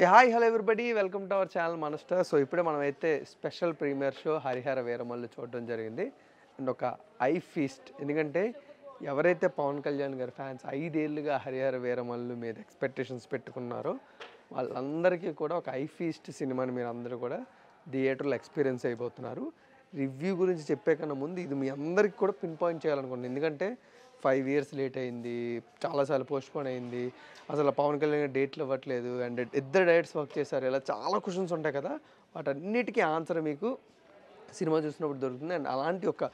Hi hello everybody welcome to our channel మనస్టర్. So ఇప్పుడే మనమైతే special premiere show Harihara Veeramallu చూడడం జరిగింది. అండ్ ఒక ఐ ఫీస్ట్, ఎందుకంటే ఎవరైతే పవన్ కళ్యాణ్ గారి ఫ్యాన్స్ 5 ఏళ్ళుగా హరిహర వీరమల్లు మీద ఎక్స్పెక్టేషన్స్ పెట్టుకున్నారో వాళ్ళందరికీ కూడా ఒక ఐ ఫీస్ట్ సినిమాని మీరు అందరూ కూడా థియేటర్లో ఎక్స్పీరియన్స్ అయిపోతున్నారు. రివ్యూ గురించి చెప్పే కన్నా ముందు ఇది మీ అందరికీ కూడా పిన్ పాయింట్ చేయాలనుకుంటున్నాను. ఎందుకంటే 5 ఇయర్స్ లేట్ అయింది, చాలాసార్లు పోస్ట్పోన్ అయింది, అసలు పవన్ కళ్యాణ్ డేట్లు ఇవ్వట్లేదు, అండ్ ఇద్దరు డైరెక్టర్స్ వర్క్ చేశారు, ఇలా చాలా క్వశ్చన్స్ ఉంటాయి కదా. వాటన్నిటికీ ఆన్సర్ మీకు సినిమా చూసినప్పుడు దొరుకుతుంది. అండ్ అలాంటి ఒక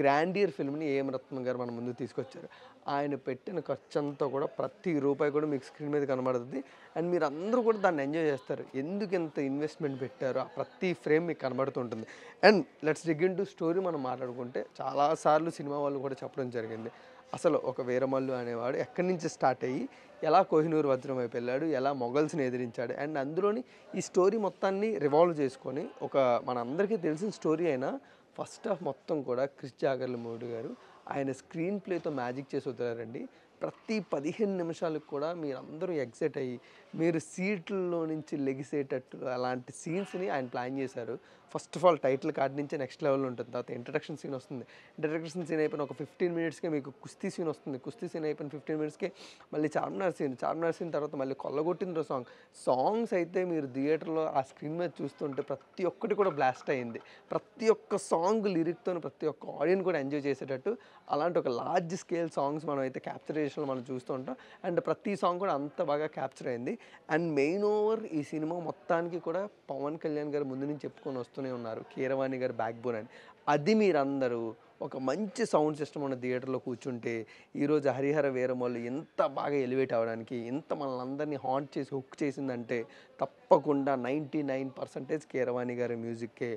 గ్రాండియర్ ఫిల్మ్ని ఏఎం రత్నం గారు మన ముందు తీసుకొచ్చారు. ఆయన పెట్టిన ఖర్చు అంతా కూడా ప్రతి రూపాయి కూడా మీకు స్క్రీన్ మీద కనబడుతుంది. అండ్ మీరు అందరూ కూడా దాన్ని ఎంజాయ్ చేస్తారు. ఎందుకు ఎంత ఇన్వెస్ట్మెంట్ పెట్టారో ఆ ప్రతి ఫ్రేమ్ మీకు కనబడుతుంటుంది. And let's dig into story మనం మాట్లాడుకుంటే, చాలాసార్లు సినిమా వాళ్ళు కూడా చెప్పడం జరిగింది, అసలు ఒక వీరమల్లు అనేవాడు ఎక్కడి నుంచి స్టార్ట్ అయ్యి ఎలా కోహినూరు వజ్రం వైపు వెళ్ళాడు, ఎలా మొఘల్స్ని ఎదిరించాడు. అండ్ అందులోని ఈ స్టోరీ మొత్తాన్ని రివాల్వ్ చేసుకొని ఒక మన అందరికీ తెలిసిన స్టోరీ అయినా ఫస్ట్ హాఫ్ మొత్తం కూడా క్రిష్ జాగర్లమూడి గారు ఆయన స్క్రీన్ ప్లేతో మ్యాజిక్ చేసి వదిలారండి. ప్రతి 15 నిమిషాలకు కూడా మీరు అందరూ ఎగ్జైట్ అయ్యి మీరు సీట్లలో నుంచి లెగిసేటట్టు అలాంటి సీన్స్ని ఆయన ప్లాన్ చేశారు. First of all title card నుంచే నెక్స్ట్ లెవెల్ ఉంటుంది. తర్వాత ఇంట్రడక్షన్ సీన్ వస్తుంది. ఇంట్రడక్షన్ సీన్ అయిపోయిన ఒక 15 మినిట్స్కే మీకు కుస్తీ సీన్ వస్తుంది. కుస్తీ సీన్ అయిపోయిన 15 మినిట్స్కే మళ్ళీ చార్మినార్ సీన్ తర్వాత మళ్ళీ కొల్లగొట్టిన సాంగ్స్ అయితే మీరు థియేటర్లో ఆ స్క్రీన్ మీద చూస్తుంటే ప్రతి ఒక్కటి కూడా బ్లాస్ట్ అయింది. ప్రతి ఒక్క సాంగ్ లిరిక్తో ప్రతి ఒక్క ఆడియన్స్ కూడా ఎంజాయ్ చేసేటట్టు అలాంటి ఒక లార్జ్ స్కేల్ సాంగ్స్ మనం అయితే క్యాప్చర్ చేసిన మనం చూస్తూ ఉంటాం. అండ్ ప్రతి సాంగ్ కూడా అంత బాగా క్యాప్చర్ అయింది. అండ్ మెయిన్ ఓవర్ ఈ సినిమా మొత్తానికి కూడా పవన్ కళ్యాణ్ గారు ముందు నుంచి చెప్పుకొని వస్తూనే ఉన్నారు, కీరవాణి గారు బ్యాక్ బోన్ అని. అది మీరందరూ ఒక మంచి సౌండ్ సిస్టమ్ ఉన్న థియేటర్లో కూర్చుంటే ఈరోజు హరిహర వీరమల్లు ఎంత బాగా ఎలివేట్ అవ్వడానికి, ఎంత మనల్ని అందరినీ హాంట్ చేసి హుక్ చేసిందంటే తప్పకుండా 99% కీరవాణి గారి మ్యూజిక్కే.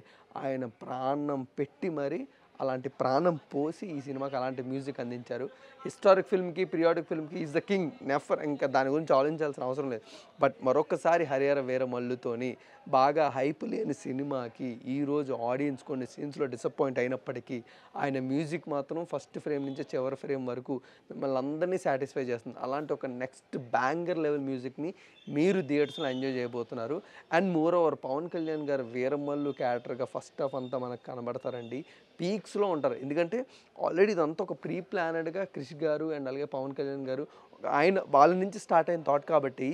ఆయన ప్రాణం పెట్టి మరి అలాంటి ప్రాణం పోసి ఈ సినిమాకి అలాంటి మ్యూజిక్ అందించారు. హిస్టారిక్ ఫిల్మ్కి, పీరియాడిక్ ఫిల్మ్కి ఈజ్ ద కింగ్, నెఫర్, ఇంకా దాని గురించి ఆలోచించాల్సిన అవసరం లేదు. బట్ మరొకసారి హరిహర వీరమల్లుతోని బాగా హైప్ లేని సినిమాకి ఈరోజు ఆడియన్స్ కొన్ని సీన్స్లో డిసప్పాయింట్ అయినప్పటికీ ఆయన మ్యూజిక్ మాత్రం ఫస్ట్ ఫ్రేమ్ నుంచి చివరి ఫ్రేమ్ వరకు మిమ్మల్ని అందరినీ సాటిస్ఫై చేస్తుంది. అలాంటి ఒక నెక్స్ట్ బ్యాంగర్ లెవెల్ మ్యూజిక్ని మీరు థియేటర్స్లో ఎంజాయ్ చేయబోతున్నారు. And moreover Pawan Kalyan garu Veeramallu క్యారెక్టర్గా first half అంతా మనకు కనబడతారండి. పీక్స్లో ఉంటారు. ఎందుకంటే ఆల్రెడీ ఇదంతా ఒక ప్రీ ప్లానెడ్గా క్రిష్ గారు అండ్ అలాగే పవన్ కళ్యాణ్ గారు ఆయన వాళ్ళ నుంచి స్టార్ట్ అయిన థాట్ కాబట్టి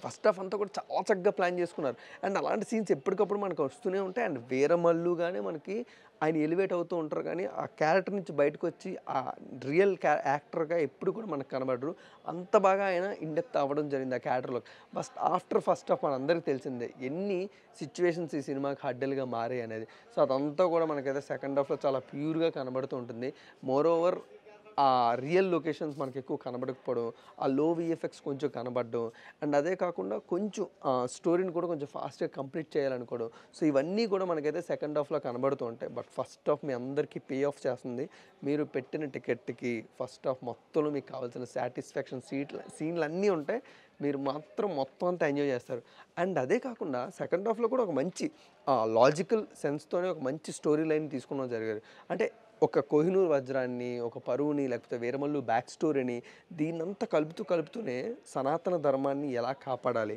ఫస్ట్ హాఫ్ అంతా కూడా చాలా చక్కగా ప్లాన్ చేసుకున్నారు. అండ్ అలాంటి సీన్స్ ఎప్పటికప్పుడు మనకు వస్తూనే ఉంటాయి. అండ్ వీరమల్లుగానే మనకి ఆయన ఎలివేట్ అవుతూ ఉంటారు, కానీ ఆ క్యారెక్టర్ నుంచి బయటకు వచ్చి ఆ రియల్ యాక్టర్గా ఎప్పుడు కూడా మనకు కనబడరు. అంత బాగా ఆయన ఇండెప్త్ అవ్వడం జరిగింది ఆ క్యారెక్టర్లో. ఆఫ్టర్ ఫస్ట్ హాఫ్ మన అందరికీ తెలిసిందే ఎన్ని సిచ్యువేషన్స్ ఈ సినిమాకి హడ్డలుగా మారాయి అనేది. సో అదంతా కూడా మనకైతే సెకండ్ హాఫ్లో చాలా ప్యూర్గా కనబడుతూ ఉంటుంది. మోర్ ఓవర్ ఆ రియల్ లొకేషన్స్ మనకి ఎక్కువ కనబడకపోవడం, ఆ లో విఎఫ్ఎక్స్ కొంచెం కనబడడం, అండ్ అదే కాకుండా కొంచెం స్టోరీని కూడా కొంచెం ఫాస్ట్గా కంప్లీట్ చేయాలనుకోవడం. సో ఇవన్నీ కూడా మనకైతే సెకండ్ హాఫ్లో కనబడుతూ ఉంటాయి. బట్ ఫస్ట్ హాఫ్ మీ అందరికీ పే ఆఫ్ చేస్తుంది. మీరు పెట్టిన టికెట్కి ఫస్ట్ హాఫ్ మొత్తంలో మీకు కావాల్సిన సాటిస్ఫాక్షన్ సీన్లు అన్నీ ఉంటాయి. మీరు మాత్రం మొత్తం అంతా ఎంజాయ్ చేస్తారు. అండ్ అదే కాకుండా సెకండ్ హాఫ్లో కూడా ఒక మంచి లాజికల్ సెన్స్తోనే ఒక మంచి స్టోరీ లైన్ తీసుకున్నాం జరిగారు. అంటే ఒక కోహినూర్ వజ్రాన్ని, ఒక పరువుని, లేకపోతే వీరమల్లు బ్యాక్ స్టోరీని దీన్నంతా కలుపుతూనే సనాతన ధర్మాన్ని ఎలా కాపాడాలి,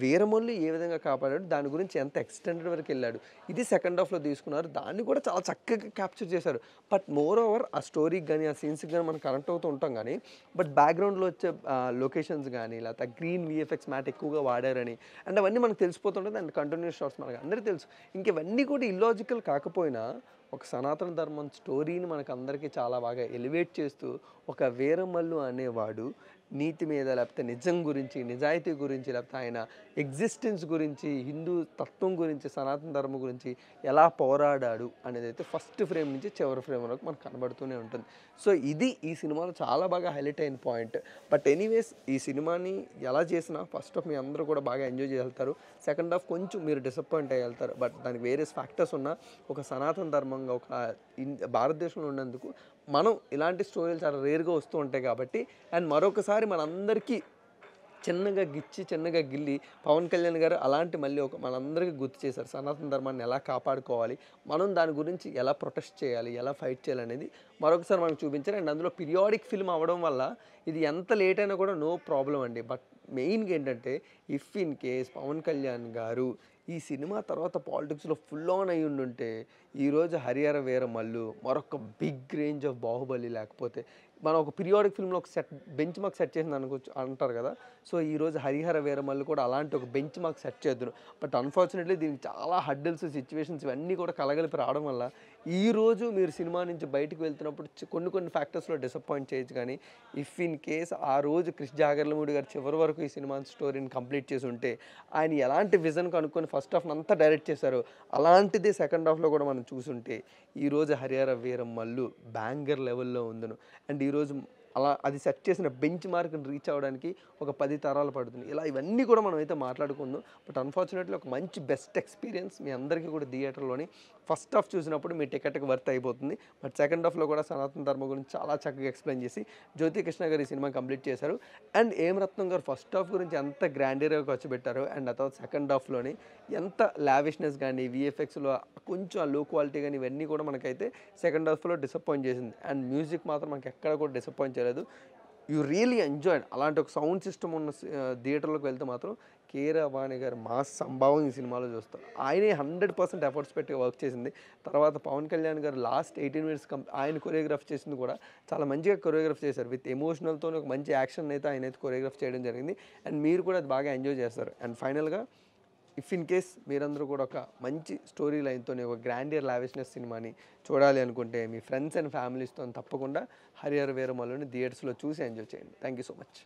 వీరమల్లు ఏ విధంగా కాపాడాడు, దాని గురించి ఎంత ఎక్స్టెండెడ్ వరకు వెళ్ళాడు, ఇది సెకండ్ హాఫ్లో తీసుకున్నారు. దాన్ని కూడా చాలా చక్కగా క్యాప్చర్ చేశారు. బట్ మోర్ ఓవర్ ఆ స్టోరీకి కానీ ఆ సీన్స్కి కానీ మనం కనెక్ట్ అవుతూ ఉంటాం. కానీ బట్ బ్యాక్గ్రౌండ్లో వచ్చే లొకేషన్స్ కానీ లేకపోతే గ్రీన్ విఎఫ్ఎక్స్ మ్యాట్ ఎక్కువగా వాడారని అండ్ అవన్నీ మనకు తెలిసిపోతుంటుంది. అండ్ కంటిన్యూస్ షాట్స్ మనకు అందరికీ తెలుసు. ఇంకవన్నీ కూడా ఇల్లాజికల్ కాకపోయినా ఒక సనాతన ధర్మం స్టోరీని మనకు అందరికీ చాలా బాగా ఎలివేట్ చేస్తూ ఒక వీరమల్లు అనేవాడు నీతి మీద, లేకపోతే నిజం గురించి, నిజాయితీ గురించి, లేకపోతే ఆయన ఎగ్జిస్టెన్స్ గురించి, హిందూ తత్వం గురించి, సనాతన ధర్మం గురించి ఎలా పోరాడాడు అనేది అయితే ఫస్ట్ ఫ్రేమ్ నుంచి చివరి ఫ్రేమ్ వరకు మనకు కనబడుతూనే ఉంటుంది. సో ఇది ఈ సినిమాలో చాలా బాగా హైలైట్ అయిన పాయింట్. బట్ ఎనీవేస్ ఈ సినిమాని ఎలా చేసినా ఫస్ట్ హాఫ్ మీ అందరూ కూడా బాగా ఎంజాయ్ చేయగలుగుతారు. సెకండ్ హాఫ్ కొంచెం మీరు డిసప్పాయింట్ అయ్యేళ్తారు. బట్ దానికి వేరియస్ ఫ్యాక్టర్స్ ఉన్నా ఒక సనాతన ధర్మంగా ఒక భారతదేశంలో ఉన్నందుకు మనం ఇలాంటి స్టోరీలు చాలా రేర్గా వస్తూ ఉంటాయి కాబట్టి. అండ్ మరొకసారి మనందరికీ చిన్నగా గిల్లి పవన్ కళ్యాణ్ గారు అలాంటి మళ్ళీ ఒక మనందరికీ గుర్తు చేశారు సనాతన ధర్మాన్ని ఎలా కాపాడుకోవాలి, మనం దాని గురించి ఎలా ప్రొటెస్ట్ చేయాలి, ఎలా ఫైట్ చేయాలి అనేది మరొకసారి మనకు చూపించారు. అండ్ అందులో పీరియాడిక్ ఫిల్మ్ అవ్వడం వల్ల ఇది ఎంత లేట్ అయినా కూడా నో ప్రాబ్లం అండి. బట్ మెయిన్గా ఏంటంటే if in case Pawan Kalyan garu ఈ సినిమా తర్వాత పాలిటిక్స్లో ఫుల్ ఆన్ అయి ఉండుంటే ఈరోజు హరిహర వీరమల్లు మరొక బిగ్ రేంజ్ ఆఫ్ బాహుబలి లేకపోతే మనం ఒక పీరియాడిక్ ఫిల్మ్లో ఒక బెంచ్ మార్క్ సెట్ చేసింది అనుకోవచ్చు అంటారు కదా. సో ఈరోజు హరిహర వీరమల్లు కూడా అలాంటి ఒక బెంచ్ మార్క్ సెట్ చేద్దును. బట్ అన్ఫార్చునేట్లీ దీనికి చాలా హడ్డిల్స్ సిచ్యువేషన్స్ ఇవన్నీ కూడా కలగలిపి రావడం వల్ల ఈరోజు మీరు సినిమా నుంచి బయటకు వెళ్తున్నప్పుడు కొన్ని ఫ్యాక్టర్స్లో డిసప్పాయింట్ చేయొచ్చు. కానీ ఇఫ్ ఇన్ కేస్ ఆ రోజు క్రిష్ జాగర్లమూడి గారు చివరి వరకు ఈ సినిమా స్టోరీని కంప్లీట్ చేసి ఉంటే ఆయన ఎలాంటి విజన్ కనుక్కొని ఫస్ట్ హాఫ్ అంతా డైరెక్ట్ చేశారు అలాంటిది సెకండ్ హాఫ్లో కూడా మనం చూసుంటే ఈరోజు హరిహర వీరమల్లు బ్యాంగర్ లెవెల్లో ఉందను. అండ్ ఈరోజు అలా అది సెట్ చేసిన బెంచ్ మార్క్ని రీచ్ అవ్వడానికి ఒక 10 తరాలు పడుతుంది. ఇలా ఇవన్నీ కూడా మనం అయితే మాట్లాడుకుందాం. బట్ అన్ఫార్చునేట్లీ ఒక మంచి బెస్ట్ ఎక్స్పీరియన్స్ మీ అందరికీ కూడా థియేటర్లోని ఫస్ట్ హాఫ్ చూసినప్పుడు మీ టికెట్కి వర్త్ అయిపోతుంది. బట్ సెకండ్ హాఫ్లో కూడా సనాతన ధర్మ గురించి చాలా చక్కగా ఎక్స్ప్లెయిన్ చేసి జ్యోతి కృష్ణ గారు ఈ సినిమా కంప్లీట్ చేశారు. అండ్ ఏం రత్నం గారు ఫస్ట్ హాఫ్ గురించి ఎంత గ్రాండీర్గా ఖర్చు పెట్టారు అండ్ ఆ తర్వాత సెకండ్ హాఫ్లోని ఎంత లావిష్నెస్ కానీ విఎఫ్ఎక్స్లో కొంచెం ఆ లో క్వాలిటీ కానీ ఇవన్నీ కూడా మనకైతే సెకండ్ హాఫ్లో డిసప్పాయింట్ చేసింది. అండ్ మ్యూజిక్ మాత్రం మనకి ఎక్కడ కూడా డిసప్పాయింట్ చేయలేదు. You really enjoyed. అలాంటి ఒక సౌండ్ సిస్టమ్ ఉన్న థియేటర్లోకి వెళ్తే మాత్రం కీరవాణి గారు మాస్ సంభావం ఈ సినిమాలో చూస్తారు. ఆయనే 100% ఎఫర్ట్స్ పెట్టి వర్క్ చేసింది. తర్వాత పవన్ కళ్యాణ్ గారు లాస్ట్ 18 మినిట్స్ ఆయన కొరియోగ్రాఫ్ చేసింది కూడా చాలా మంచిగా కొరియోగ్రాఫ్ చేశారు. విత్ ఎమోషనల్తో ఒక మంచి యాక్షన్ అయితే ఆయన అయితే కొరియోగ్రాఫ్ చేయడం జరిగింది. అండ్ మీరు కూడా అది బాగా ఎంజాయ్ చేస్తారు. అండ్ ఫైనల్గా ఇఫ్ ఇన్ కేస్ మీరందరూ కూడా ఒక మంచి స్టోరీ లైన్తోనే ఒక గ్రాండియర్ లావిష్నెస్ సినిమాని చూడాలి అనుకుంటే మీ ఫ్రెండ్స్ అండ్ ఫ్యామిలీస్తో తప్పకుండా హరిహర వీరమల్లుని థియేటర్స్లో చూసి ఎంజాయ్ చేయండి. Thank you so much.